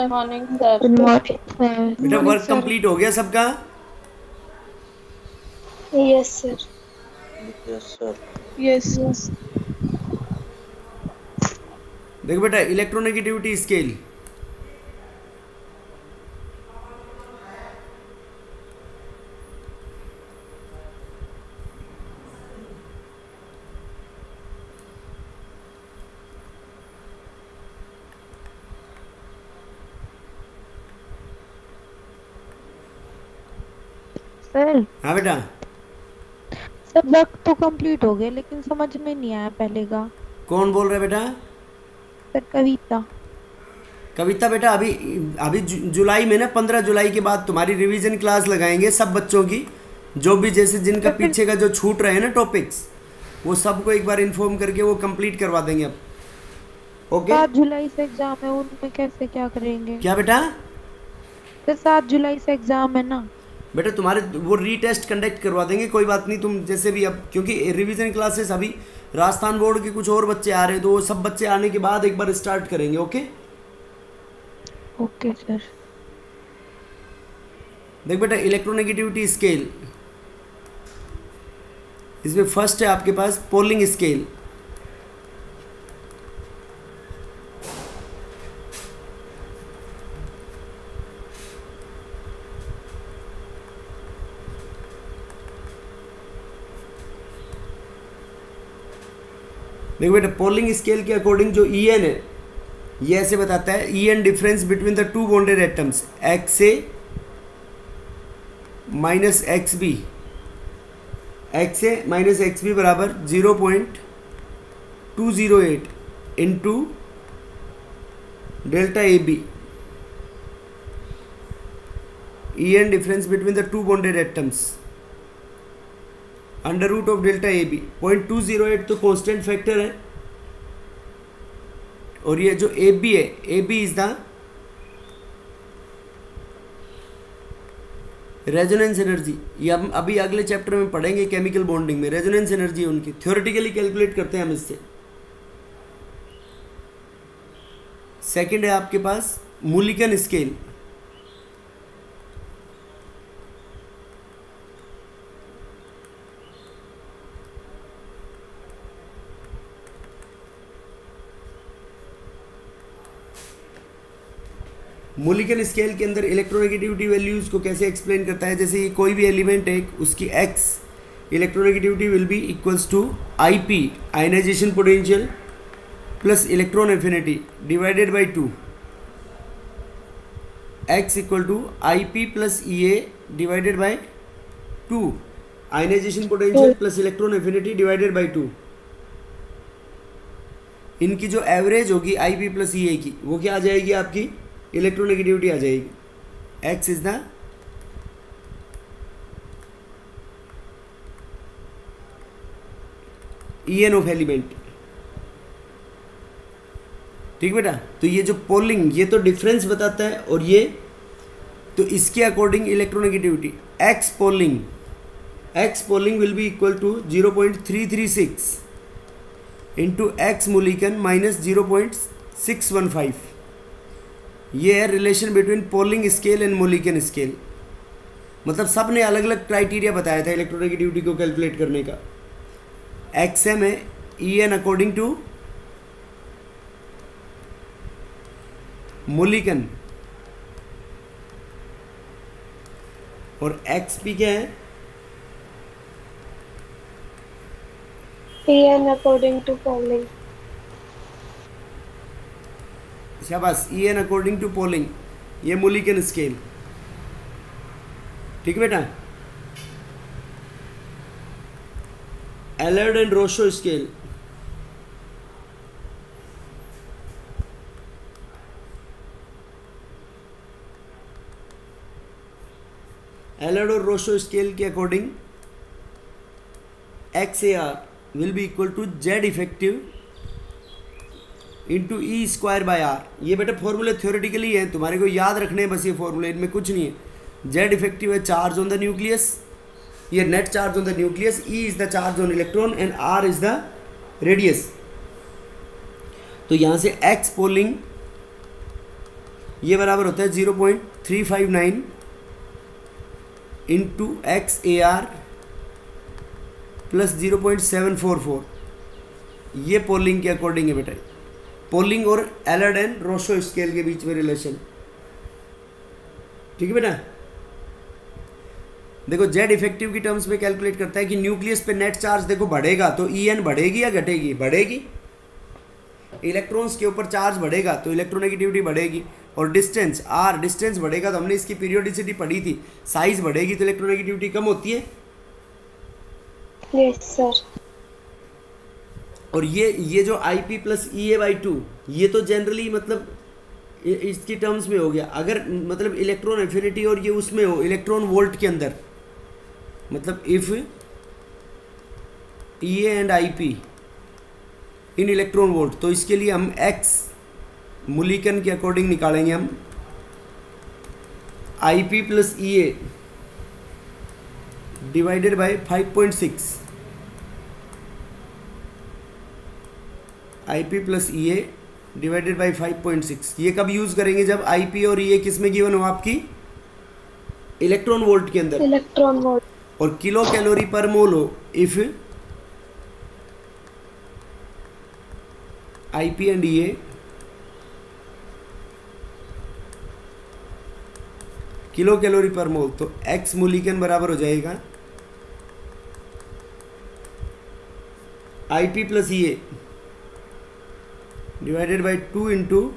Morning sir. Good morning sir. बेटा morning work sir. Complete हो गया सबका? Yes sir. Yes sir. Yes. देखो बेटा, इलेक्ट्रोनेगेटिविटी स्केल, सर हाँ बेटा। सर वर्क तो कंप्लीट हो गया लेकिन समझ में नहीं आया पहले का। कौन बोल रहा है बेटा? सर कविता। कविता बेटा, अभी अभी जुलाई में ना, 15 जुलाई के बाद तुम्हारी रिवीजन क्लास लगाएंगे सब बच्चों की, जो भी जैसे जिनका सर फिर पीछे का जो छूट रहे हैं ना टॉपिक्स, वो सबको एक बार इन्फॉर्म करके वो कंप्लीट करवा देंगे अब। ओके 7 जुलाई से एग्जाम है, उनमें कैसे क्या करेंगे? क्या बेटा? सर 7 जुलाई से एग्जाम है ना। बेटा तुम्हारे वो रीटेस्ट कंडक्ट करवा देंगे, कोई बात नहीं। तुम जैसे भी, अब क्योंकि रिवीजन क्लासेस अभी राजस्थान बोर्ड के कुछ और बच्चे आ रहे हैं, तो वो सब बच्चे आने के बाद एक बार स्टार्ट करेंगे। Okay okay sir. देख बेटा, इलेक्ट्रोनेगेटिविटी स्केल, इसमें फर्स्ट है आपके पास पोलिंग स्केल। देखो बेटा, पोलिंग स्केल के अकॉर्डिंग जो ई एन है, ये ऐसे बताता है, E N difference between the two bonded atoms X A minus X B, X A minus X B बराबर 0.208 into delta A B. E N difference between the two bonded atoms under root of delta A B. 0.208 तो constant factor है, और ये जो A B है, A B is the resonance energy. ये हम अभी अगले चैप्टर में पढ़ेंगे, केमिकल बॉन्डिंग में रेजोनेंस एनर्जी उनकी थ्योरेटिकली कैलकुलेट करते हैं हम इससे। सेकंड है आपके पास मूलिकन स्केल। मूलिकन स्केल के अंदर इलेक्ट्रोनेगेटिविटी वैल्यूज को कैसे एक्सप्लेन करता है, जैसे ये कोई भी एलिमेंट है, उसकी X electronegativity will be equals to I P ionisation potential plus electron affinity divided by 2। X equal to I P plus E A divided by 2, ionisation potential plus electron affinity divided by 2। इनकी जो average होगी आई P plus E ए की, वो क्या आ जाएगी आपकी? Electronegativity आ जाएगी। X is the E N of element. ठीक बेटा, तो ये जो पोलिंग, ये तो डिफरेंस बताता है, और ये तो इसके according electronegativity X Pauling will be equal to 0.336 into X Mulliken minus 0.615। ये है relation between Pauling scale and Mulliken scale. मतलब सब ने अलग अलग क्राइटेरिया बताया था इलेक्ट्रोनेगेटिविटी को कैलकुलेट करने का। एक्स एम है ई एन अकॉर्डिंग टू मोलिकन, और एक्स पी क्या है? EN according to Pauling. शाबाश, ई एन अकॉर्डिंग टू पोलिंग, ये मोलिकन स्केल। ठीक है बेटा। एलर्ड एंड रोशो स्केल, एलर्ड और रोशो स्केल के according X A R will be equal to Z effective into E square by R. ये बेटा फॉर्मूले थ्योरेटिकली है, तुम्हारे को याद रखने हैं बस ये फॉर्मूले, इनमें कुछ नहीं है। जेड इफेक्टिव है चार्ज ऑन द न्यूक्लियस, ये net charge on the nucleus, E is the charge on electron and R is the radius. तो यहाँ से एक्स पोलिंग ये बराबर होता है 0.359 into x A are plus 0.744। ये पोलिंग के अकॉर्डिंग है बेटा, पोलिंग और एलर्ड एंड रोशो स्केल के बीच में रिलेशन। ठीक है बेटा। देखो जेड इफेक्टिव की टर्म्स में कैलकुलेट करता है कि न्यूक्लियस पे नेट चार्ज देखो बढ़ेगा तो ई एन बढ़ेगी या घटेगी? बढ़ेगी। इलेक्ट्रॉन्स के ऊपर चार्ज बढ़ेगा तो इलेक्ट्रोनेगेटिविटी बढ़ेगी, और डिस्टेंस आर, डिस्टेंस बढ़ेगा तो हमने इसकी पीरियोडिसिटी पढ़ी थी, साइज बढ़ेगी तो इलेक्ट्रोनेगेटिविटी कम होती है। Yes sir. और ये जो आई P plus E A by 2 ये तो जनरली मतलब इसकी टर्म्स में हो गया। अगर मतलब इलेक्ट्रॉन एफिनिटी और ये उसमें हो इलेक्ट्रॉन वोल्ट के अंदर, मतलब if E A and I P in electron volt, तो इसके लिए हम एक्स मुलिकन के अकॉर्डिंग निकालेंगे हम आई P plus E A divided by 5.6, I P plus E A divided by 5.6। ये कब यूज करेंगे? जब आई पी और ई ए किस में गिवन हो आपकी? इलेक्ट्रॉन वोल्ट के अंदर, इलेक्ट्रॉन वोल्ट। और किलो कैलोरी पर मोल हो if I P and E A kilo calorie पर मोल, तो एक्स मुलिकन बराबर हो जाएगा आई P plus E A divided by 2 into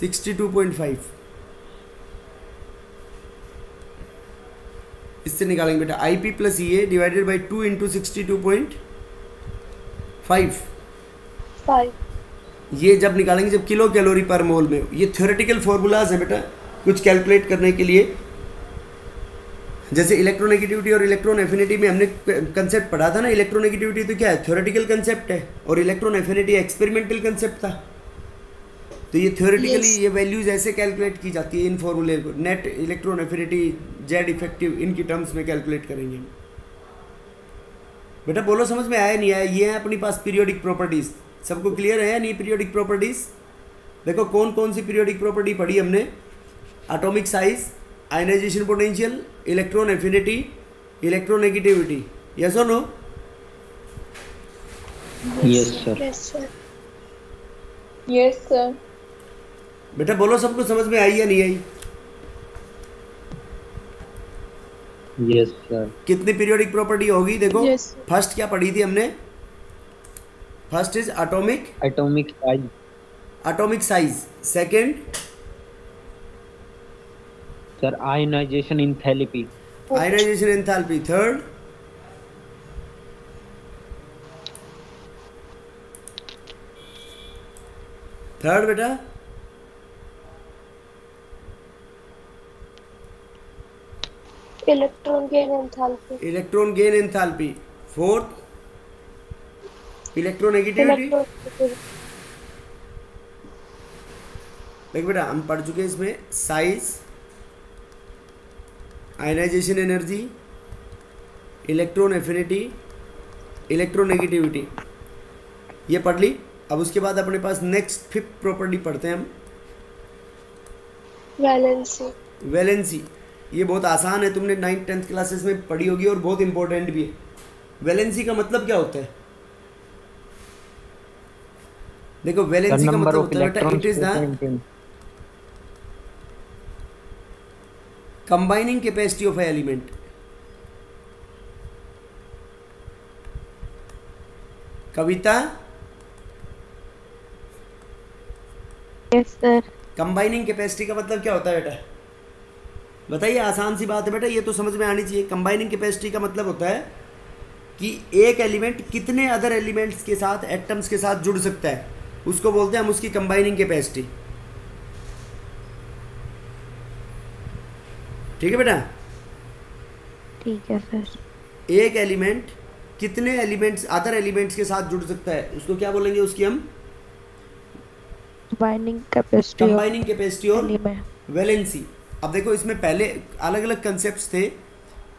62.5। इससे निकालेंगे बेटा आई P plus E A divided by 2 into 62.5। ये जब निकालेंगे जब किलो कैलोरी पर मोल में। ये थ्योरेटिकल फॉर्मूलाज है बेटा कुछ कैलकुलेट करने के लिए। जैसे इलेक्ट्रोनेगेटिविटी और इलेक्ट्रॉन एफिनिटी में हमने कंसेप्ट पढ़ा था ना, इलेक्ट्रोनेगेटिविटी तो क्या है? थ्योरेटिकल कंसेप्ट है, और इलेक्ट्रॉन एफिनिटी एक्सपेरिमेंटल कंसेप्ट था। तो ये थ्योरेटिकली ये वैल्यूज ऐसे कैलकुलेट की जाती है इन फॉर्मूले को। Net electron affinity, Z effective, इनकी टर्म्स में कैलकुलेट करेंगे हम। बेटा बोलो समझ में आया नहीं आया? ये है अपनी पास पीरियोडिक प्रॉपर्टीज। सबको क्लियर है या नहीं पीरियोडिक प्रॉपर्टीज? देखो कौन कौन सी पीरियोडिक प्रॉपर्टी पढ़ी हमने? Atomic size, ionization potential, electron affinity, electronegativity. Yes और no? Yes sir. Yes sir. Yes sir. बेटा बोलो सबको समझ में आई या नहीं आई? Yes sir. कितनी पीरियोडिक प्रॉपर्टी होगी? देखो Yes, sir. फर्स्ट क्या पढ़ी थी हमने? First is atomic atomic size. Atomic size. Second sir ionization enthalpy. Ionization enthalpy. Third बेटा electron gain enthalpy. Electron gain enthalpy. Fourth electronegativity. देख बेटा हम पढ़ चुके हैं इसमें size, ionisation energy, electron affinity, electronegativity, ये पढ़ ली। अब उसके बाद अपने पास नेक्स्ट फिफ्थ प्रॉपर्टी पढ़ते हैं हम, वैलेंसी। वैलेंसी। ये बहुत आसान है, तुमने 9th 10th क्लासेस में पढ़ी होगी और बहुत इंपॉर्टेंट भी है। वैलेंसी का मतलब क्या होता है? देखो वैलेंसी का मतलब होता है बेटा it is the combining capacity of element. Kavita? Yes sir. Combining capacity का मतलब क्या होता है बेटा? बताइए, आसान सी बात है बेटा, ये तो समझ में आनी चाहिए। कंबाइनिंग कैपेसिटी का मतलब होता है कि एक एलिमेंट कितने अदर एलिमेंट्स के साथ, एटम्स के साथ जुड़ सकता है, उसको बोलते हैं हम उसकी कंबाइनिंग कैपेसिटी। ठीक है बेटा? ठीक है सर। एक एलिमेंट कितने एलिमेंट्स, अदर एलिमेंट्स के साथ जुड़ सकता है, उसको क्या बोलेंगे? उसकी हम बाइंडिंग कैपेसिटी। कंबाइनिंग कैपेसिटी और एलिमेंट। वैलेंसी। अब देखो इसमें पहले अलग अलग कंसेप्ट्स थे।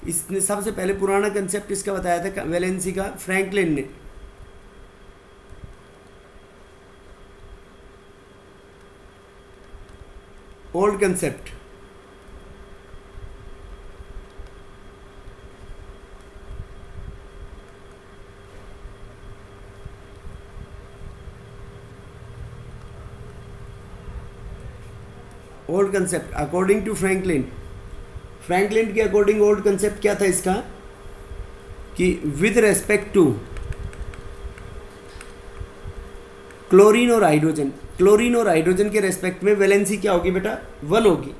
इसने सबसे पहले पुराना कंसेप्ट इसका बताया था वैलेंसी का फ्रैंकलिन ने। Old concept, old concept according to Franklin. Franklin के अकॉर्डिंग ओल्ड कंसेप्ट क्या था इसका कि विद रेस्पेक्ट टू क्लोरीन और हाइड्रोजन, क्लोरीन और हाइड्रोजन के रेस्पेक्ट में वैलेंसी क्या होगी बेटा? 1 होगी।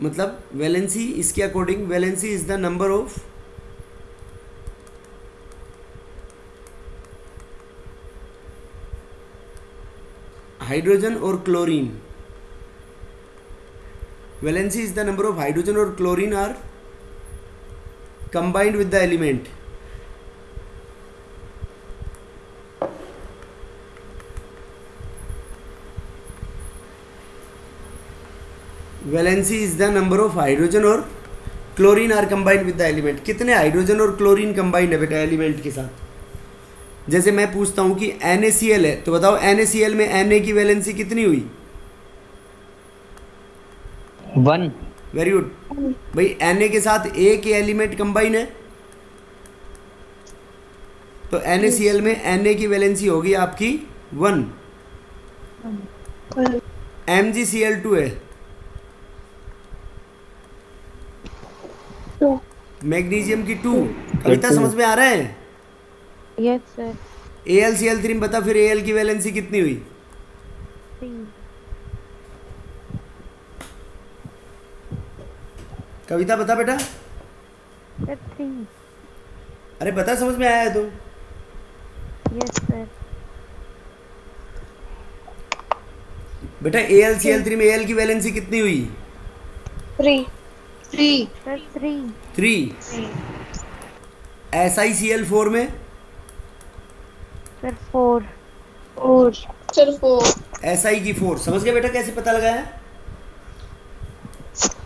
मतलब वैलेंसी इसके according, valency is the number of hydrogen और chlorine, valency is the number of hydrogen और chlorine are combined with the element. Valency is the number of hydrogen और chlorine are combined with the element. कितने hydrogen और chlorine combined है बेटा element के साथ? जैसे मैं पूछता हूं कि NaCl है तो बताओ NaCl में Na की वैलेंसी कितनी हुई? 1। वेरी गुड भाई। Na के साथ एक एलिमेंट कंबाइन है तो NaCl में Na की वैलेंसी होगी आपकी 1। MgCl2 है, 2 मैग्नीशियम की 2। कविता समझ में आ रहा है? Yes sir. AlCl3 में बता फिर Al की वैलेंसी कितनी हुई? 3। कविता बता बेटा। सर 3। अरे बता, समझ में आया है तो? Yes sir. बेटा AlCl3 में Al की वैलेंसी कितनी हुई? 3 सर 3। 3। SiCl4 में? सर 4। सर 4। Si की 4। समझ गए बेटा कैसे पता लगाया?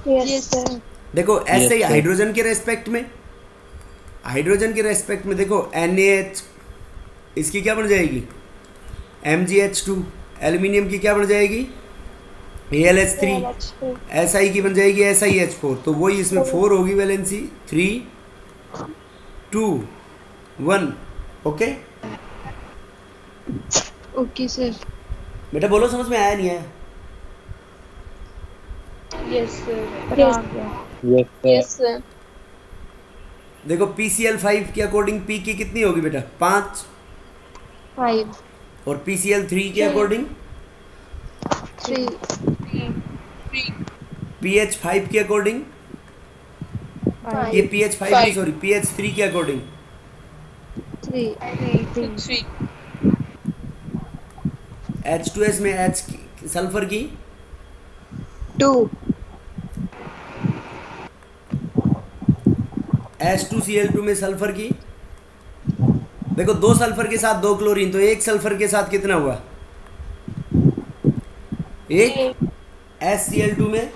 Yes sir. देखो Yes, ऐसे ही sir. हाइड्रोजन के रेस्पेक्ट में, हाइड्रोजन के रेस्पेक्ट में देखो NaH इसकी क्या बन जाएगी? MgH2। एल्यूमिनियम की क्या बन जाएगी? AlH3। Si की बन जाएगी SiH4। तो वही इसमें 4 होगी वैलेंसी। 3 2 1। Okay okay sir. बेटा बोलो समझ में आया नहीं आया? Yes sir. आ गया। Yes sir. Yes sir. देखो PCl5 के अकॉर्डिंग P की कितनी होगी बेटा? 5। 5 और PCl3 के अकॉर्डिंग 3 pH5 के अकॉर्डिंग, ये pH5 नहीं सॉरी pH3 के अकॉर्डिंग 3 H2S में H सल्फर की 2 H2Cl2 में सल्फर की। देखो 2 सल्फर के साथ 2 क्लोरीन, तो 1 सल्फर के साथ कितना हुआ? 1। HCl2 में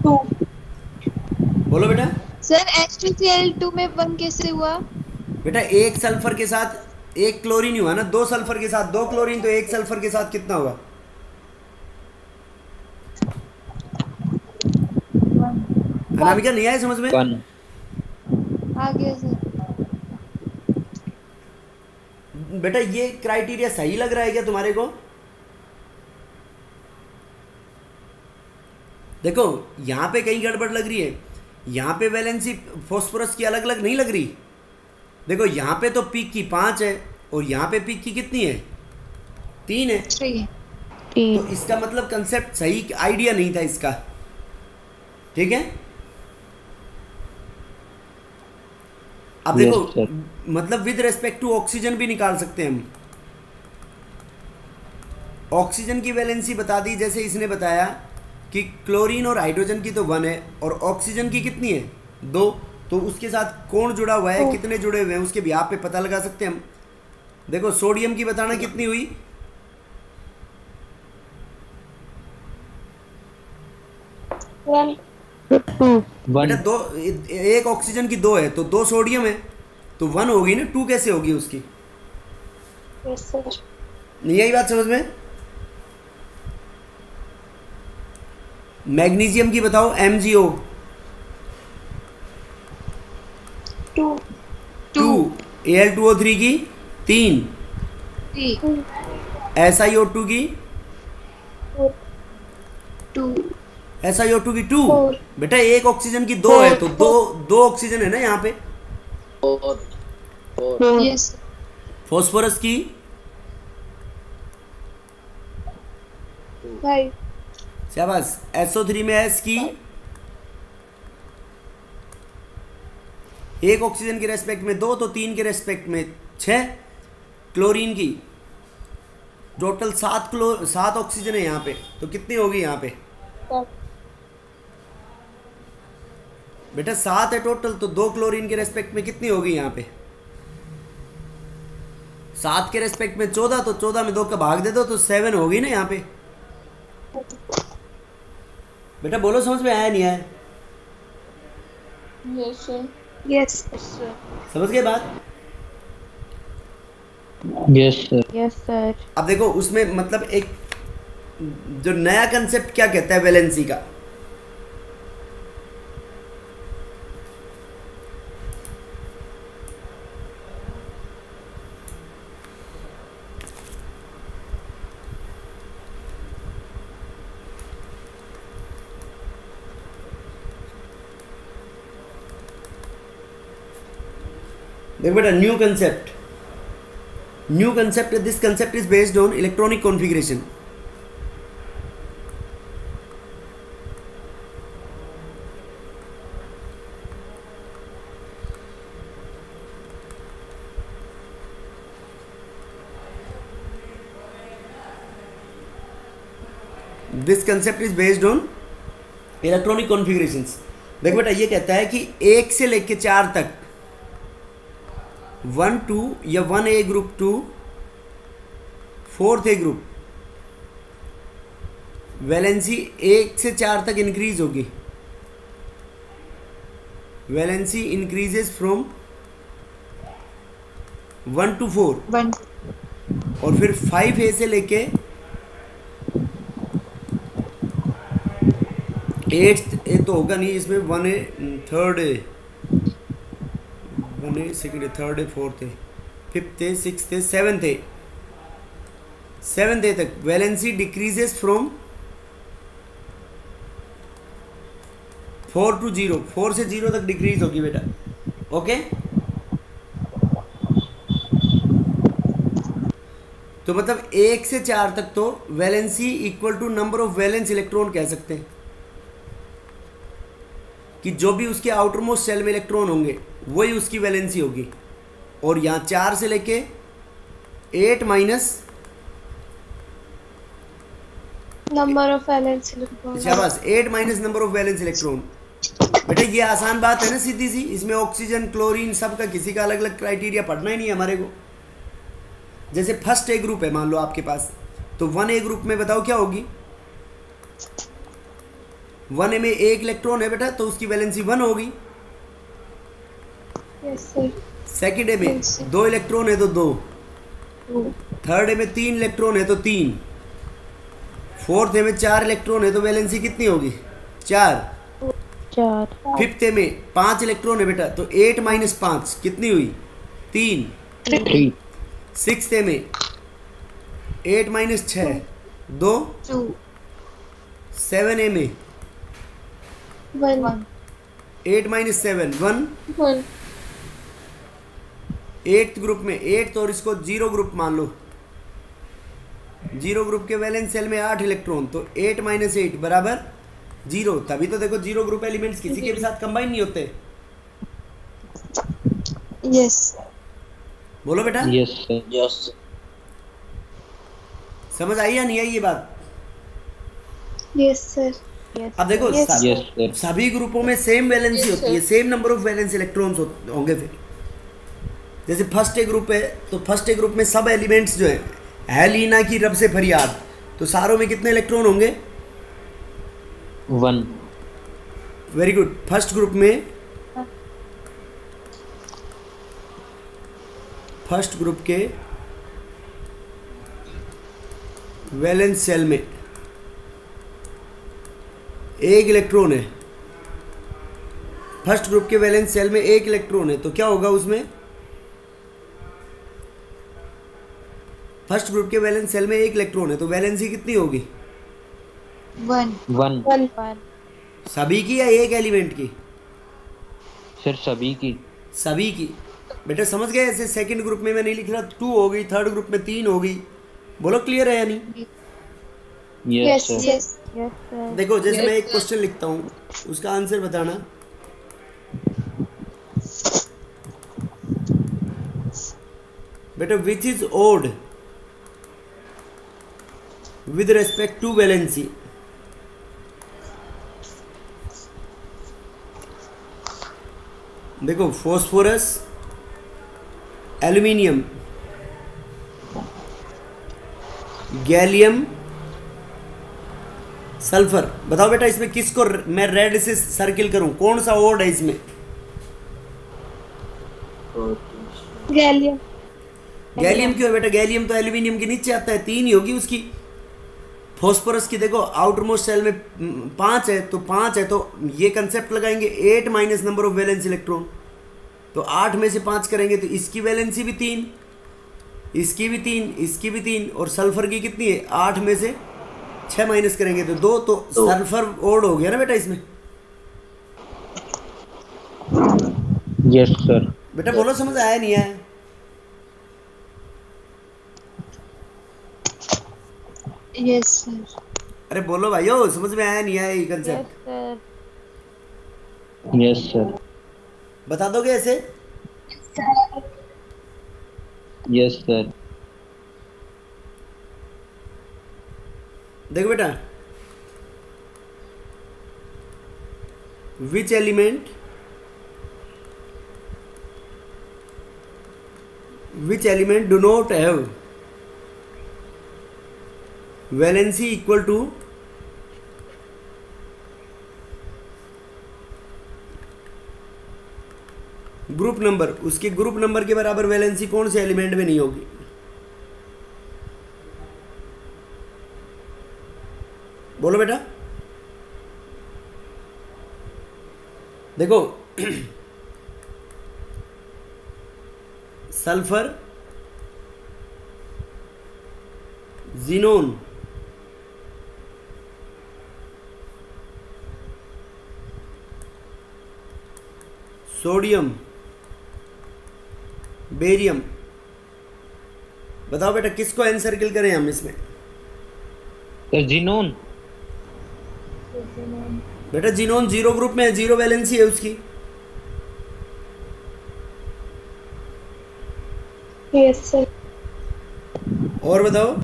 2 बोलो बेटा। सर H2Cl2 में 1 कैसे हुआ? बेटा 1 सल्फर के साथ 1 क्लोरीन ही हुआ ना। 2 सल्फर के साथ 2 क्लोरीन, तो 1 सल्फर के साथ कितना हुआ? अनामिका नहीं आया समझ में? 1। आ गया सर। बेटा ये क्राइटेरिया सही लग रहा है क्या तुम्हारे को? देखो यहां पे कहीं गड़बड़ लग रही है। यहां पे वैलेंसी फास्फोरस की अलग अलग नहीं लग रही। देखो यहां पे तो पीक की 5 है और यहां पे पीक की कितनी है? 3 है। 3 तो इसका मतलब कंसेप्ट सही, आइडिया नहीं था इसका। ठीक है, अब Yes, देखो sir. मतलब विद रेस्पेक्ट टू ऑक्सीजन भी निकाल सकते हैं हम। ऑक्सीजन की वैलेंसी बता दी, जैसे इसने बताया कि क्लोरीन और हाइड्रोजन की तो 1 है और ऑक्सीजन की कितनी है? 2। तो उसके साथ कौन जुड़ा हुआ है, कितने जुड़े हुए हैं, उसके भी आप पे पता लगा सकते हैं हम। देखो सोडियम की बताना कितनी हुई? 1 बेटा 2, एक ऑक्सीजन की 2 है तो 2 सोडियम है तो 1 होगी ना, 2 कैसे होगी उसकी? Yes sir. नहीं आई बात समझ में? मैग्नीशियम की बताओ MgO 2 2, Al2O3 की 3, 3 SiO2 की 2 SiO2 की 2। 4 बेटा एक ऑक्सीजन की 2 है तो दो ऑक्सीजन है ना यहाँ पे। यस फॉस्फोरस की 5 शाबाश। SO3 में S की एक ऑक्सीजन के रेस्पेक्ट में 2 तो 3 के रेस्पेक्ट में 6। क्लोरीन की टोटल 7 ऑक्सीजन है यहाँ पे, तो कितनी होगी यहाँ पे? बेटा 7 है टोटल, तो 2 क्लोरीन के रेस्पेक्ट में कितनी होगी यहाँ पे? 7 के रेस्पेक्ट में 14, तो 14 में 2 का भाग दे दो तो 7 होगी ना यहाँ पे। बेटा बोलो समझ में आया नहीं आया? यस सर यस समझ गए बात? Yes sir. Yes sir. अब देखो उसमें मतलब एक जो नया कंसेप्ट क्या कहता है वैलेंसी का, देखो बेटा new concept, this concept is based on electronic configuration. This concept is based on electronic configurations. देखो बेटा ये कहता है कि 1 से लेके 4 तक 1 2 या 1A group to 4th A group valency 1 से 4 तक इंक्रीज होगी। वैलेंसी इंक्रीजेस फ्रॉम 1 to 4 1 और फिर 5A से लेके 8th A तो होगा नहीं इसमें, 1A 3rd A 1A 2nd A 3rd A 4th A 5th A 6th A 7th A 7th A तक वैलेंसी डिक्रीजेस फ्रॉम 4 to 0, 4 से 0 तक डिक्रीज होगी बेटा। ओके तो मतलब 1 से 4 तक तो valency equal to number of valence electron कह सकते हैं कि जो भी उसके आउटर मोस्ट सेल में इलेक्ट्रॉन होंगे वही उसकी वैलेंसी होगी। और यहाँ 4 से लेके 8 minus number of valence electron. शाबाश 8 minus number of valence electron. बेटा ये आसान बात है ना, सीधी सी। इसमें ऑक्सीजन क्लोरीन सबका किसी का अलग अलग क्राइटेरिया पढ़ना ही नहीं है हमारे को। जैसे फर्स्ट ए ग्रुप है मान लो आपके पास, तो 1A ग्रुप में बताओ क्या होगी? 1A में 1 इलेक्ट्रॉन है बेटा, तो उसकी वैलेंसी 1 होगी। Yes sir. सेकेंड ए में 2 इलेक्ट्रॉन है तो 2, थर्ड ए में 3 इलेक्ट्रॉन है तो 3, फोर्थ ए में 4 इलेक्ट्रॉन है तो वैलेंसी कितनी होगी? 4। 4। फिफ्थ ए में 5 इलेक्ट्रॉन है बेटा, तो 8 माइनस 5 कितनी हुई? 3। 3 सिक्स्थ ए में 8 माइनस 6 2। 2 7 ए में 1 8 माइनस 7 1। 1 8th ग्रुप में 8 और इसको 0 ग्रुप मान लो। 0 ग्रुप के वैलेंस सेल में 8 इलेक्ट्रॉन, तो 8 माइनस 8 बराबर 0। तभी तो देखो 0 ग्रुप एलिमेंट्स किसी के भी साथ कंबाइन नहीं होते। यस बोलो बेटा यस सर। यस समझ आई या नहीं आई ये बात? Yes sir. अब देखो Yes. Yes sir. सभी ग्रुपों में सेम वैलेंसी Yes, होती है, same number of valence electrons होंगे। फिर जैसे फर्स्ट ए ग्रुप है तो फर्स्ट ए ग्रुप में सब एलिमेंट्स जो है लीना की रब से फरियाद, तो सारों में कितने इलेक्ट्रॉन होंगे? 1 वेरी गुड। फर्स्ट ग्रुप में फर्स्ट ग्रुप के वैलेंस सेल में एक इलेक्ट्रॉन है, फर्स्ट ग्रुप के वैलेंस सेल में एक इलेक्ट्रॉन है, तो क्या होगा उसमें? फर्स्ट ग्रुप के वैलेंस सेल में एक इलेक्ट्रॉन है तो वैलेंसी कितनी होगी? 1. 1 1 सभी की या एक एलिमेंट की? सर सभी की। सभी की। बेटा समझ गए? ऐसे सेकंड ग्रुप में मैं नहीं लिख रहा 2 हो गई, थर्ड ग्रुप में 3 हो गई। बोलो क्लियर है या नहीं? Yes sir. Yes sir. देखो जैसे मैं एक क्वेश्चन लिखता हूँ, उसका आंसर बताना। बेटा which is odd with respect to valency? देखो फॉस्फोरस, एल्यूमिनियम, गैलियम, सल्फर। बताओ बेटा इसमें किसको मैं रेड से सर्किल करूं? कौन सा ओड है इसमें? गैलियम। गैलियम क्यों है बेटा? गैलियम तो एल्यूमिनियम के नीचे आता है, 3 ही होगी उसकी। फॉस्फोरस की देखो आउटर मोस्ट सेल में 5 है, तो 5 है तो ये कंसेप्ट लगाएंगे 8 minus number of valence electron, तो 8 में से 5 करेंगे तो इसकी वैलेंसी भी 3, इसकी भी 3, इसकी भी 3, और सल्फर की कितनी है? 8 में से 6 माइनस करेंगे तो 2, तो सल्फर ओड हो गया ना बेटा इसमें। Yes sir. बेटा बोलो समझ आया नहीं आया? Yes sir. अरे बोलो भाइयों, समझ में आया नहीं आया ये yes concept? Sir. Yes sir. बता दोगे ऐसे? Yes sir. देखो बेटा, which element do not have valency equal to group number, उसके ग्रुप नंबर के बराबर वैलेंसी कौन से एलिमेंट में नहीं होगी? बोलो बेटा। देखो सल्फर, जीनोन, सोडियम, बेरियम। बताओ बेटा किसको एन सर्किल करें हम इसमें? Sir xenon. बेटा जीनोन 0 ग्रुप में है, 0 वैलेंसी है उसकी। Yes sir. और बताओ?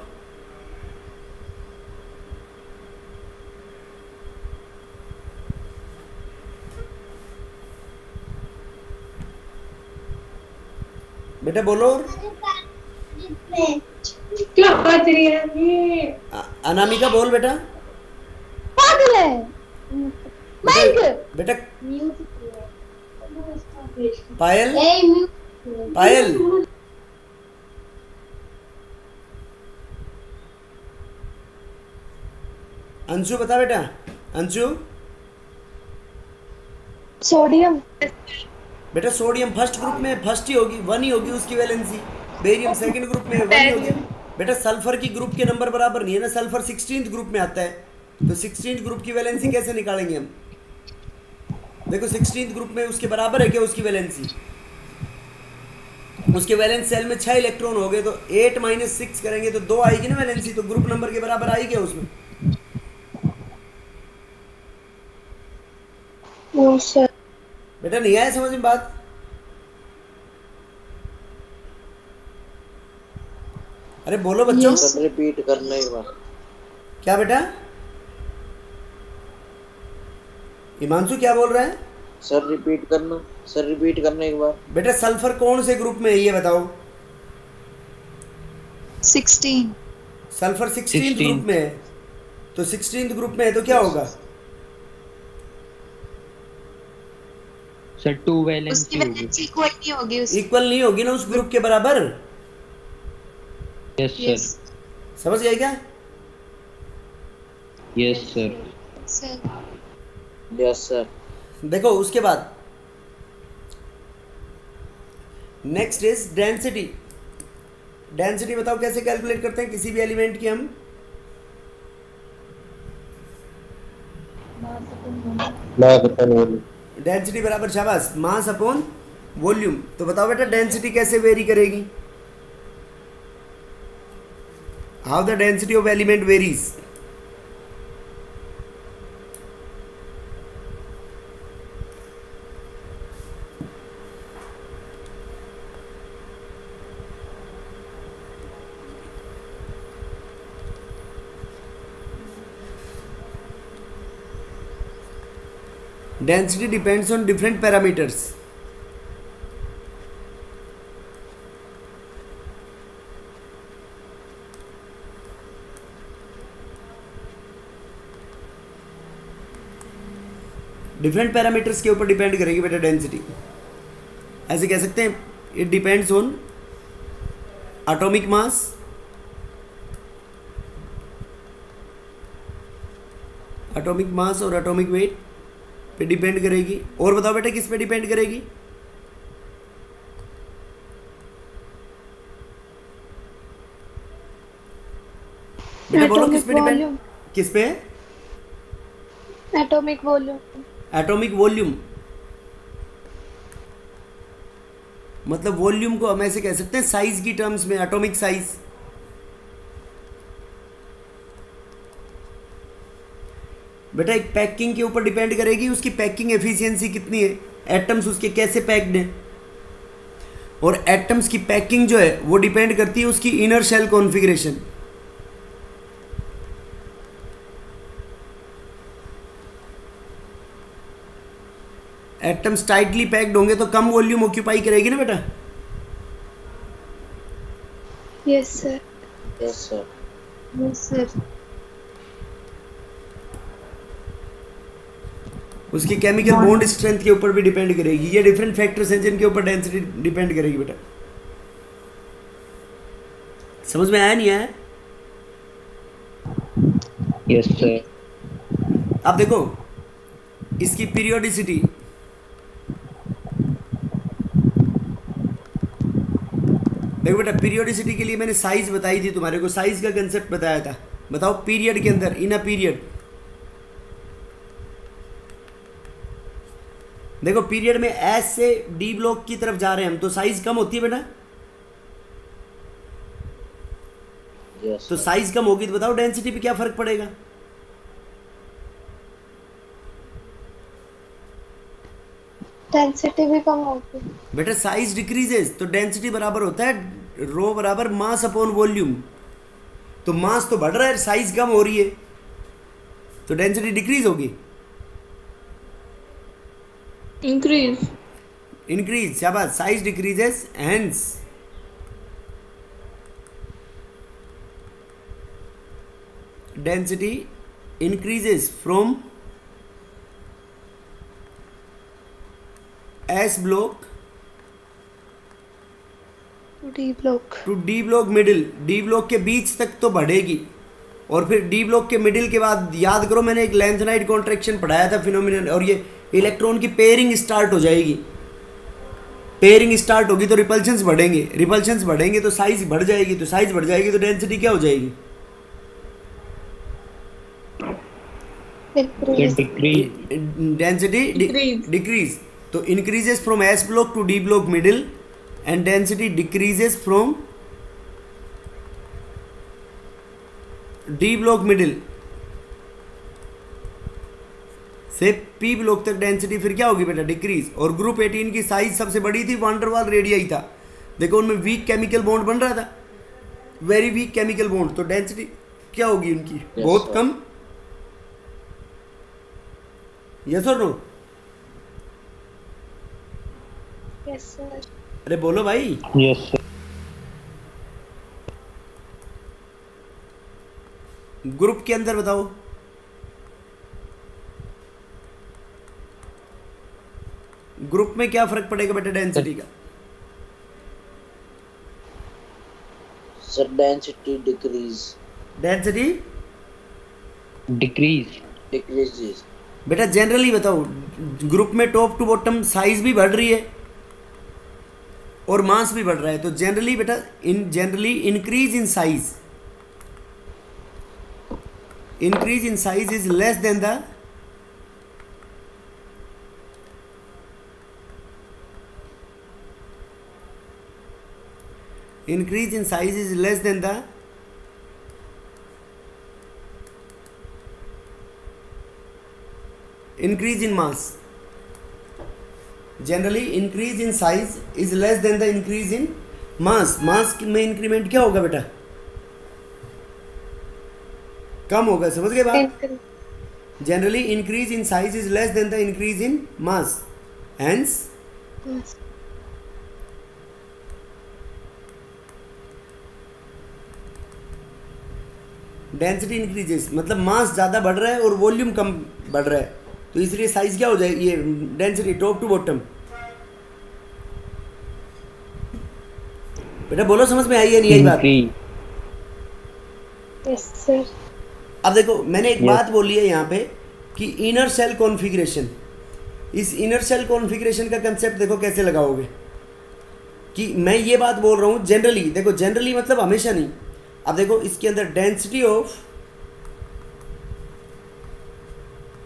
बेटा बोलो। क्या बात रही है? अनामिका बोल बेटा। पागल है। बेटा, बेटा पायल, पायल अंशु बता बेटा। अंशु सोडियम। बेटा सोडियम फर्स्ट ग्रुप में फर्स्ट ही होगी, 1 ही होगी उसकी वैलेंसी। बेरियम सेकंड ग्रुप में 1 ही होगी। बेटा सल्फर की ग्रुप के नंबर बराबर नहीं है ना, सल्फर 16th ग्रुप में आता है, तो 16th ग्रुप की वैलेंसी कैसे निकालेंगे हम? देखो 16th ग्रुप में उसके बराबर है क्या उसकी वैलेंसी? उसके वैलेंस सेल में 6 इलेक्ट्रॉन हो गए, तो 8 माइनस 6 करेंगे तो 2 आएगी ना वैलेंसी, तो ग्रुप नंबर के बराबर आई क्या उसमें? No sir. बेटा नहीं आया समझ में बात? अरे बोलो बच्चों। Yes. रिपीट करना एक बार। क्या बेटा? हिमांशु क्या बोल रहा है? सर रिपीट करना, सर रिपीट करना एक बार। बेटा सल्फर कौन से ग्रुप में है ये बताओ? 16. सल्फर 16th ग्रुप में है, तो 16th ग्रुप में है तो क्या होगा? सर 2 उसकी वैलेंसी होगी। वैलेंसी इक्वल नहीं होगी उसकी। इक्वल नहीं होगी ना उस ग्रुप के बराबर। Yes Yes. सर। समझ गए क्या? Yes, sir. Sir. Yes sir. देखो उसके बाद नेक्स्ट इज डेंसिटी. डेंसिटी बताओ कैसे कैलकुलेट करते हैं किसी भी एलिमेंट की हम? डेंसिटी बराबर शाबाश मास अपॉन वॉल्यूम. तो बताओ बेटा डेंसिटी कैसे वेरी करेगी? How the density of element varies? Density depends on different parameters. Different parameters के ऊपर डिपेंड करेगी बेटा डेंसिटी. ऐसे कह सकते हैं it depends on atomic mass, और एटॉमिक वेट पे डिपेंड करेगी. और बताओ बेटा किस पे डिपेंड करेगी? बेटा बोलो किस पे डिपेंड? किस पे? Atomic volume. Atomic volume. मतलब वॉल्यूम को हम ऐसे कह सकते हैं साइज की टर्म्स में, एटॉमिक साइज. बेटा एक पैकिंग के ऊपर डिपेंड करेगी, उसकी पैकिंग एफिशिएंसी कितनी है, एटम्स उसके कैसे पैक्ड हैं. और एटम्स की पैकिंग जो है वो डिपेंड करती है उसकी inner shell configuration. Atoms tightly packed होंगे तो कम वॉल्यूम ऑक्यूपाई करेगी ना बेटा. Yes sir. Yes sir. Yes, sir. उसकी केमिकल बॉन्ड स्ट्रेंथ के ऊपर भी डिपेंड करेगी. ये डिफरेंट फैक्टर्स हैं जिनके ऊपर डेंसिटी डिपेंड करेगी बेटा. समझ में आया नहीं आया? Yes, sir. अब देखो इसकी पीरियोडिसिटी. देखो बेटा पीरियोडिसिटी के लिए मैंने साइज बताई थी तुम्हारे को, साइज का कंसेप्ट बताया था. बताओ पीरियड के अंदर, इन अ पीरियड. देखो पीरियड में एस से डी ब्लॉक की तरफ जा रहे हैं हम, तो साइज कम होती है बेटा. यस. तो साइज कम होगी तो बताओ डेंसिटी पे क्या फर्क पड़ेगा? डेंसिटी भी कम होगी. बेटा साइज डिक्रीजेस तो डेंसिटी बराबर होता है रो बराबर मास अपॉन वॉल्यूम. तो मास तो बढ़ रहा है, साइज कम हो रही है, तो डेंसिटी डिक्रीज होगी. इंक्रीज. शाबाश. Size decreases hence density increases from S block D block to D block middle. D block के बीच तक तो बढ़ेगी, और फिर डी ब्लॉक के मिडिल के बाद याद करो मैंने एक लेंथेनाइड कॉन्ट्रैक्शन पढ़ाया था फिनोमिनन, और ये इलेक्ट्रॉन की पेयरिंग स्टार्ट हो जाएगी. पेयरिंग स्टार्ट होगी तो रिपल्शंस बढ़ेंगे, रिपल्शंस बढ़ेंगे तो साइज बढ़ जाएगी, तो साइज बढ़ जाएगी तो डेंसिटी क्या हो जाएगी? Density decrease. तो increases from S block to D block middle and density decreases from D block middle से पी ब्लॉक तक डेंसिटी फिर क्या होगी बेटा? डिक्रीज. और ग्रुप 18 की साइज सबसे बड़ी थी, वांडरवाल रेडियाई था. देखो उनमें वीक केमिकल बॉन्ड बन रहा था, वेरी वीक केमिकल बॉन्ड, तो डेंसिटी क्या होगी उनकी? बहुत कम. यस और नो? Yes sir. अरे बोलो भाई. Yes, sir. ग्रुप के अंदर बताओ. ग्रुप में क्या फर्क पड़ेगा बेटा डेंसिटी का? Sir density decrease. Density Decrease. Decreases. बेटा जनरली बताओ, ग्रुप में टॉप टू बॉटम साइज भी बढ़ रही है और मास भी बढ़ रहा है, तो जनरली बेटा generally increase in size is less than the increase in size is less than the increase in mass. Generally increase in size is less than the increase in mass. mass में increment क्या होगा बेटा? कम होगा, समझ गए बात? Generally increase in size is less than the increase in mass. Hence density increases, मतलब मास ज़्यादा बढ़ रहा है और वॉल्यूम कम बढ़ रहा है, तो इसलिए साइज क्या हो जाएगी, ये डेंसिटी टॉप टू बॉटम। बेटा बोलो समझ में आई है नहीं आई बात? Yes sir. अब देखो मैंने एक बात बोली है यहाँ पे कि इनर सेल कॉन्फ़िगरेशन, इस इनर सेल कॉन्फ़िगरेशन का कंसेप्ट देखो कैसे लगाओगे, कि मैं ये बात बोल रहा हूँ जनरली, देखो जनरली मतलब हमेशा नहीं। अब देखो इसके अंदर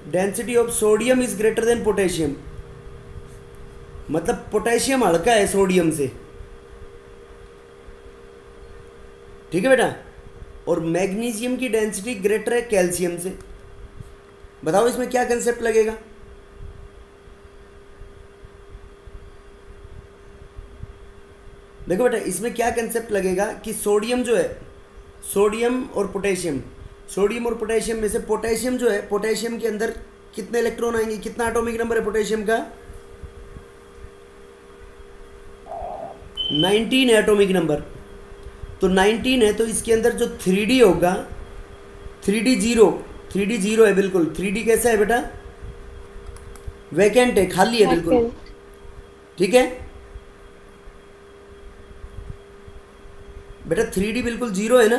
density of sodium is greater than potassium, मतलब पोटेशियम हल्का है सोडियम से, ठीक है बेटा, और मैग्नीशियम की डेंसिटी ग्रेटर है कैल्शियम से। बताओ इसमें क्या कंसेप्ट लगेगा? देखो बेटा इसमें क्या कंसेप्ट लगेगा कि सोडियम जो है, सोडियम और पोटेशियम में से पोटेशियम जो है, पोटेशियम के अंदर कितने इलेक्ट्रॉन आएंगे, कितना एटॉमिक नंबर है पोटेशियम का? 19 एटॉमिक नंबर। तो 19 है तो इसके अंदर जो 3D होगा, 3D जीरो है बिल्कुल। 3D कैसा है बेटा? वैकेंट है, खाली है बिल्कुल, ठीक है बेटा। 3D बिल्कुल जीरो है ना,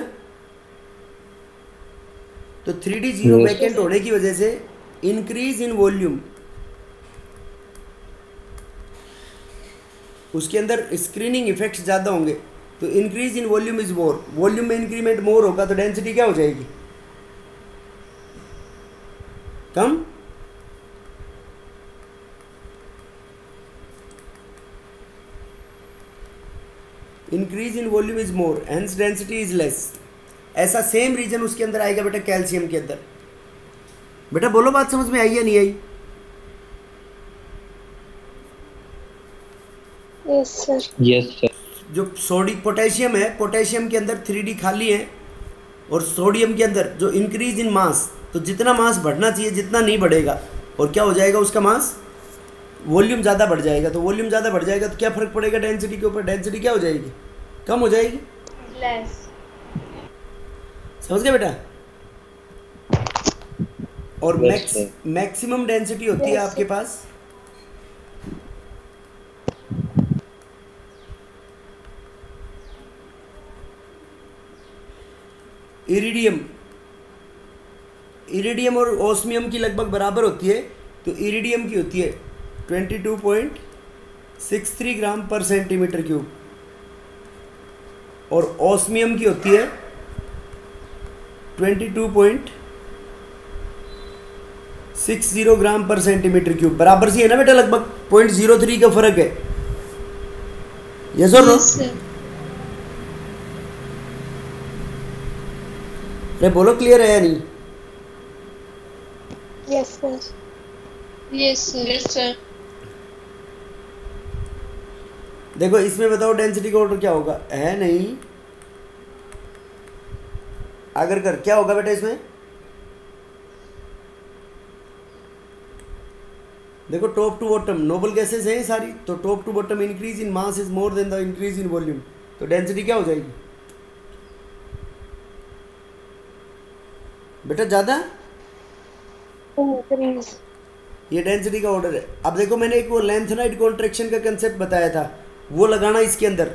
तो 3D जीरो वैकेंट होने की वजह से इंक्रीज इन वॉल्यूम, उसके अंदर स्क्रीनिंग इफेक्ट्स ज़्यादा होंगे, तो increase in volume is more, volume में इंक्रीमेंट मोर होगा तो डेंसिटी क्या हो जाएगी? कम। Increase in volume is more hence density is less. ऐसा सेम रीजन उसके अंदर आएगा बेटा कैल्शियम के अंदर। बेटा बोलो बात समझ में आई या नहीं आई? Yes sir. Yes sir. जो पोटेशियम है, पोटेशियम के अंदर 3D खाली है, और सोडियम के अंदर जो इंक्रीज इन मास, तो जितना मास बढ़ना चाहिए जितना नहीं बढ़ेगा, और क्या हो जाएगा उसका मास, वॉल्यूम ज़्यादा बढ़ जाएगा। तो वॉल्यूम ज़्यादा बढ़ जाएगा तो क्या फ़र्क पड़ेगा डेंसिटी के ऊपर? डेंसिटी क्या हो जाएगी? कम हो जाएगी। लेस। समझ गए बेटा? और मैक्सिमम डेंसिटी होती है आपके पास इरिडियम और ओस्मियम की लगभग बराबर होती है। तो इरिडियम की होती है 22.63 ग्राम पर सेंटीमीटर क्यूब, और ओस्मियम की होती है 22.60 ग्राम पर सेंटीमीटर क्यूब। बराबर सी है ना बेटा, लगभग 0.03 का फर्क है। यस और नो? अरे बोलो क्लियर है या नहीं? Yes sir. Yes sir. देखो इसमें बताओ डेंसिटी का ऑर्डर क्या होगा? है नहीं, अगर कर क्या होगा बेटा इसमें? देखो top to bottom noble gases हैं सारी, तो top to bottom increase in mass is more than the increase in volume, तो डेंसिटी क्या हो जाएगी बेटा? ज़्यादा। ये डेंसिटी का ऑर्डर है। अब देखो मैंने एक वो लेंथेनाइड कॉन्ट्रैक्शन का कंसेप्ट बताया था, वो लगाना इसके अंदर।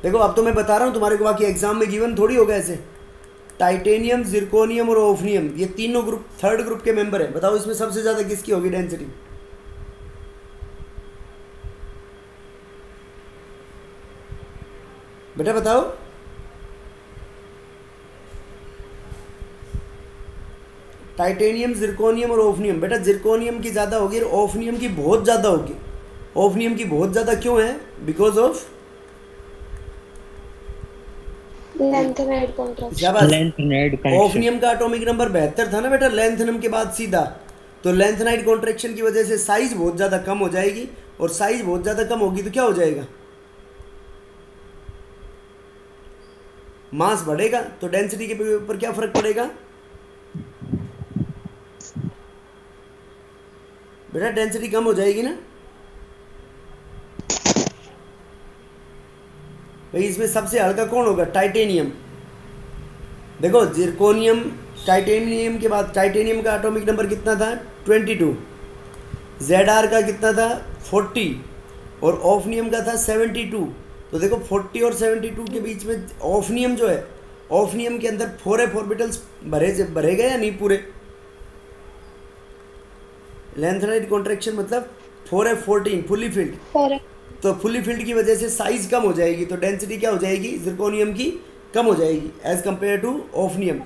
देखो अब तो मैं बता रहा हूँ तुम्हारे को, बाकी एग्जाम में गिवन थोड़ी होगा ऐसे। टाइटेनियम, जिरकोनियम और ओफनियम, ये तीनों ग्रुप थर्ड ग्रुप के मेंबर हैं। बताओ इसमें सबसे ज़्यादा किसकी होगी डेंसिटी? बेटा बताओ। टाइटेनियम, जिरकोनियम और ओफनियम। बेटा जिरकोनियम की ज़्यादा होगी और ओफनियम की बहुत ज़्यादा होगी। ओफनियम की बहुत ज़्यादा क्यों है? Because of lengthened contraction. शाबाश। Lanthanide connection. ओफनियम का एटॉमिक नंबर 72 था ना बेटा, लेंथनम के बाद सीधा। तो लेंथनाइड कॉन्ट्रैक्शन की वजह से साइज बहुत ज़्यादा कम हो जाएगी, और साइज बहुत ज़्यादा कम होगी तो क्या हो जाएगा? मास बढ़ेगा, तो डेंसिटी के ऊपर क्या फर्क पड़ेगा? बेटा डेंसिटी कम हो जाएगी ना। भाई इसमें सबसे हल्का कौन होगा? टाइटेनियम। देखो जिरकोनियम, टाइटेनियम के बाद टाइटेनियम का एटॉमिक नंबर कितना था? 22। ZR का कितना था? 40। और ओफनियम का था 72। तो देखो 40 और 72 के बीच में ओफनियम जो है, ओफनियम के अंदर 4 ऑर्बिटल्स भरे गए या नहीं पूरे? लेंथनाइड कॉन्ट्रैक्शन मतलब 4f14 फुली फिल्ड। For तो फुली फिल्ड की वजह से साइज कम हो जाएगी, तो डेंसिटी क्या हो जाएगी? जिरकोनियम की कम हो जाएगी as compare to hafnium.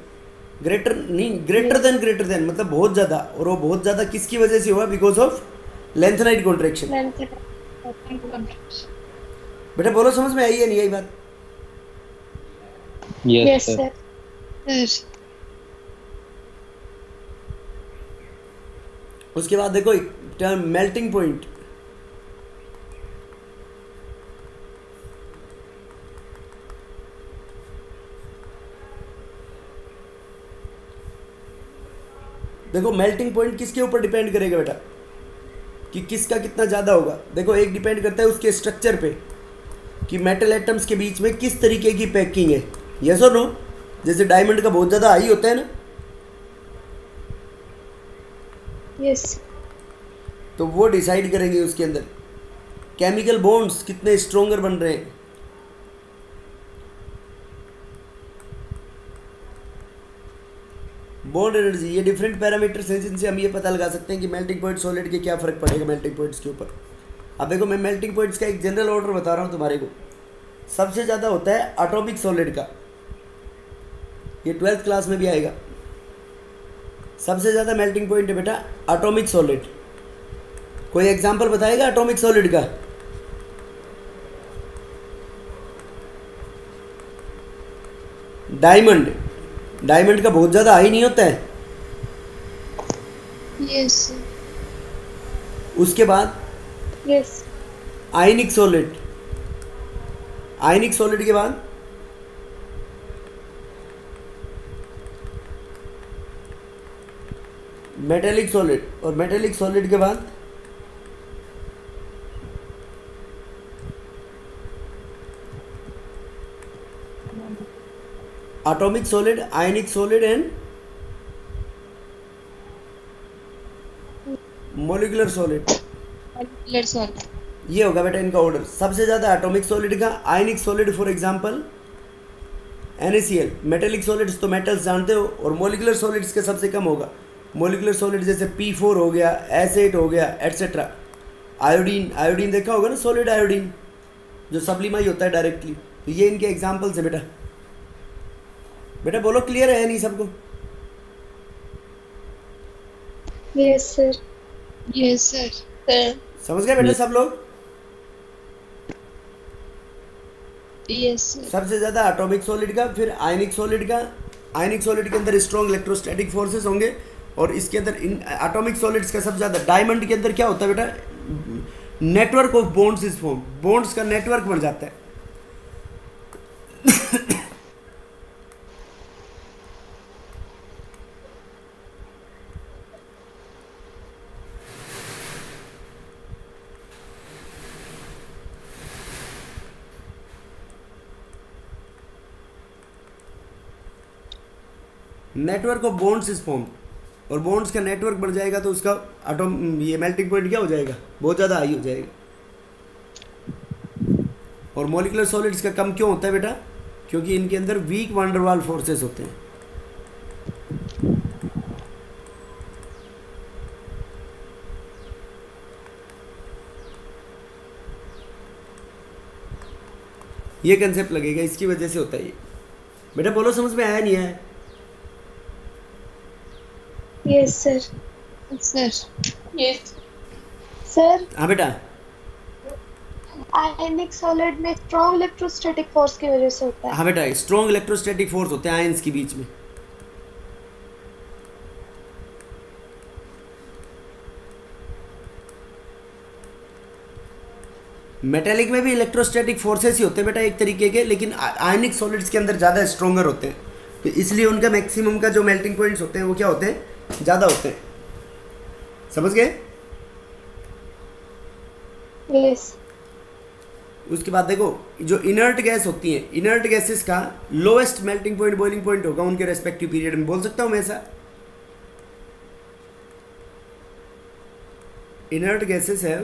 Greater than मतलब बहुत ज़्यादा, और वो बहुत ज़्यादा किसकी वजह से हुआ? Because of lanthanide contraction. lengthened contraction. बेटा बोलो समझ में आई है नहीं आई बात? Yes Yes, sir. sir. Yes. उसके बाद देखो एक टर्म मेल्टिंग पॉइंट। देखो मेल्टिंग पॉइंट किसके ऊपर डिपेंड करेगा बेटा, कि किसका कितना ज़्यादा होगा? देखो एक डिपेंड करता है उसके स्ट्रक्चर पे, कि मेटल एटम्स के बीच में किस तरीके की पैकिंग है। यस और नो? जैसे डायमंड का बहुत ज़्यादा हाई होता है ना, Yes. तो वो डिसाइड करेंगे उसके अंदर केमिकल बॉन्ड्स कितने स्ट्रोंगर बन रहे हैं। बॉन्ड एनर्जी, ये डिफरेंट पैरामीटर्स हैं जिनसे हम ये पता लगा सकते हैं कि मेल्टिंग पॉइंट सॉलिड के क्या फ़र्क पड़ेगा मेल्टिंग पॉइंट्स के ऊपर। अब देखो मैं मेल्टिंग पॉइंट्स का एक जनरल ऑर्डर बता रहा हूँ तुम्हारे को। सबसे ज़्यादा होता है एटॉमिक सॉलिड का, ये 12th क्लास में भी आएगा। सबसे ज़्यादा मेल्टिंग पॉइंट है बेटा एटॉमिक सॉलिड। कोई एग्जांपल बताएगा एटॉमिक सॉलिड का? डायमंड। डायमंड का बहुत ज़्यादा हाई नहीं होता है। Yes, sir. उसके बाद Yes. आयनिक सॉलिड। आयनिक सॉलिड के बाद मेटेलिक सॉलिड, और मेटेलिक सॉलिड के बाद atomic solid, ionic solid and molecular solid. Molecular solid. ये होगा बेटा इनका ऑर्डर। सबसे ज़्यादा एटॉमिक सॉलिड का, आयनिक solid for example NaCl। Metallic solids तो मेटल्स जानते हो, और मॉलिक्यूलर सॉलिड्स का सबसे कम होगा। मॉलिक्यूलर सॉलिड जैसे P4 हो गया, एसेट हो गया, एटसेट्रा। आयोडीन, आयोडीन देखा होगा ना, सॉलिड आयोडीन जो सप्लीमाई होता है डायरेक्टली। तो ये इनके एग्जाम्पल्स है बेटा। बेटा बोलो क्लियर है नहीं सबको? Yes, sir. Yes, sir. Sir. समझ गए बेटा सब लोग? Yes, sir. सबसे ज़्यादा एटॉमिक सॉलिड का, फिर आयनिक सॉलिड का। आयनिक सॉलिड के अंदर स्ट्रॉन्ग इलेक्ट्रोस्टैटिक फोर्सेस होंगे, और इसके अंदर इन एटॉमिक सॉलिड्स का सबसे ज़्यादा। डायमंड के अंदर क्या होता है बेटा? Network of bonds is form, bonds का नेटवर्क बन जाता है। Network of bonds is form, और बॉन्ड्स का नेटवर्क बढ़ जाएगा तो उसका ये मेल्टिंग पॉइंट क्या हो जाएगा? बहुत ज़्यादा हाई हो जाएगा। और मॉलिक्यूलर सॉलिड्स का कम क्यों होता है बेटा? क्योंकि इनके अंदर वीक वांडरवाल फोर्सेस होते हैं। ये कंसेप्ट लगेगा, इसकी वजह से होता है ये। बेटा बोलो, समझ में आया नहीं आया? Yes sir. Sir yes sir. हाँ बेटा, आयनिक सॉलिड में स्ट्रॉन्ग इलेक्ट्रोस्टैटिक फोर्स की वजह से होता है। हाँ बेटा, स्ट्रॉन्ग इलेक्ट्रोस्टैटिक फोर्स होते हैं आयंस के बीच में। मेटेलिक में भी इलेक्ट्रोस्टैटिक फोर्सेस ही होते हैं बेटा एक तरीके के, लेकिन आयनिक सॉलिड्स के अंदर ज़्यादा स्ट्रोंगर होते हैं, तो इसलिए उनका मैक्सिमम का जो मेल्टिंग पॉइंट्स होते हैं वो क्या होते हैं, ज़्यादा होते हैं। समझ गए? यस। उसके बाद देखो, जो इनर्ट गैस होती हैं, इनर्ट गैसेस का lowest melting point boiling point होगा उनके रेस्पेक्टिव पीरियड में। बोल सकता हूँ मैं ऐसा? इनर्ट गैसेस है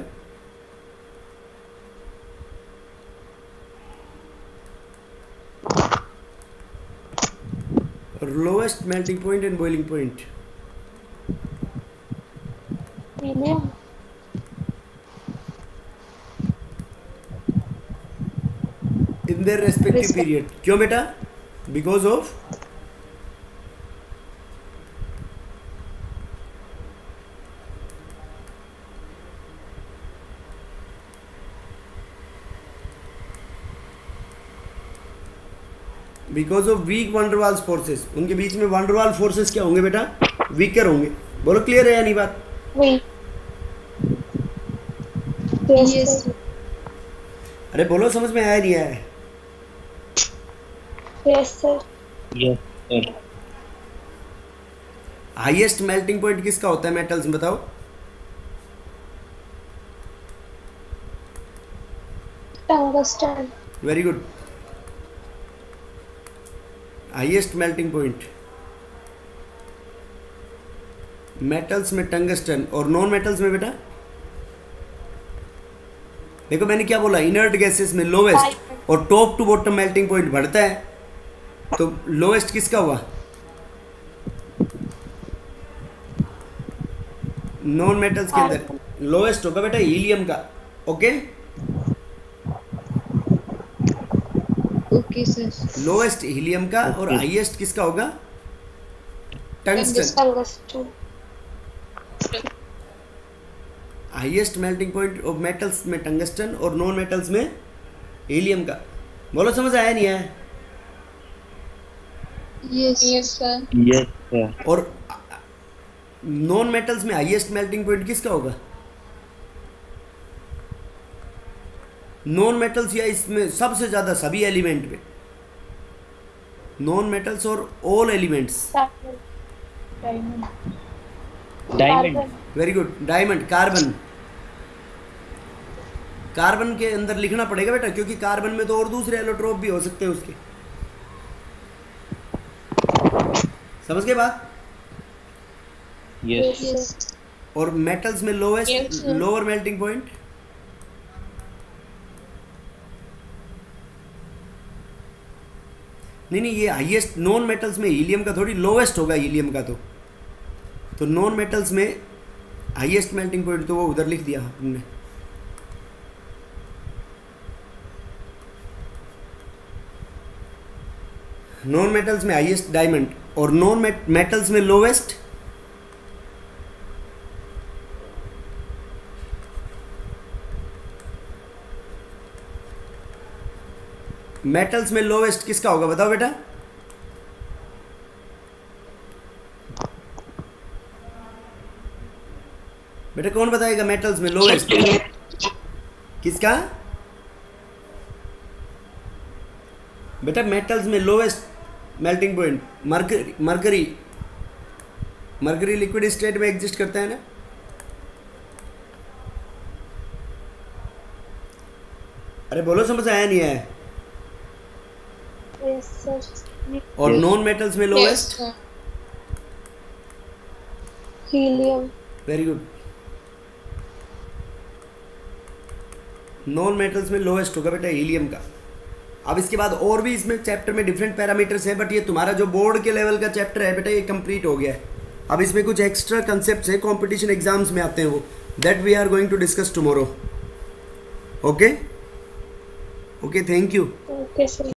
lowest melting point and boiling point helium. In their respective period. क्यों बेटा? Because of weak van der Waals forces. उनके बीच में वंडरवाल फोर्सेस क्या होंगे बेटा? वीकर होंगे। बोलो क्लियर है या नहीं बात? वही। यस अरे बोलो, समझ में आया नहीं आया? Yes sir. Yes, sir. Highest melting point किसका होता है मेटल्स में, बताओ? Tungsten. Very good. Highest melting point metals में टंगस्टन, और नॉन मेटल्स में बेटा देखो मैंने क्या बोला, इनर्ट गैसेस में लोवेस्ट, और top to bottom melting point बढ़ता है, तो लोवेस्ट किसका हुआ? नॉन मेटल्स के अंदर लोवेस्ट होगा बेटा हीलियम का। Okay, okay sir. Lowest helium का, और हाईएस्ट किसका होगा? Tungsten. Tungsten. Highest melting point of metals में टंगस्टन, और नॉन मेटल्स में हीलियम का। बोलो समझ आया नहीं आया? Yes sir. Yes, sir. और नॉन मेटल्स में हाईएस्ट मेल्टिंग पॉइंट किसका होगा? नॉन मेटल्स, या इसमें सबसे ज्यादा सभी एलिमेंट में, नॉन मेटल्स और all elements. Diamond. Very good, diamond. Carbon, carbon के अंदर लिखना पड़ेगा बेटा, क्योंकि कार्बन में तो और दूसरे एलोट्रोप भी हो सकते हैं उसके। समझ गए बात? Yes. यस और मेटल्स में Yes, lowest, sir. Lower melting point नहीं, ये हाईएस्ट नॉन मेटल्स में हीलियम का थोड़ी लोवेस्ट होगा हीलियम का, तो नॉन मेटल्स में हाईएस्ट मेल्टिंग पॉइंट तो वो उधर लिख दिया हमने। नॉन मेटल्स में हाईएस्ट डायमंड, और नॉन मेटल्स में लोवेस्ट मेटल्स में लोवेस्ट किसका होगा बताओ बेटा? बेटा कौन बताएगा मेटल्स में लोवेस्ट किसका? बेटा मेटल्स में lowest melting point mercury. Mercury liquid state में एग्जिस्ट करता है ना। अरे बोलो समझ आया नहीं आया? Yes sir. और Yes. नॉन मेटल्स में lowest helium. Very good. Non metals में लोवेस्ट होगा बेटा हीलियम का। अब इसके बाद और भी इसमें चैप्टर में डिफरेंट पैरामीटर्स है, बट ये तुम्हारा जो बोर्ड के लेवल का चैप्टर है बेटा ये कंप्लीट हो गया है। अब इसमें कुछ एक्स्ट्रा कंसेप्ट्स है, कंपटीशन एग्जाम्स में आते हैं वो, that we are going to discuss tomorrow. Okay okay, thank you. Okay, sir.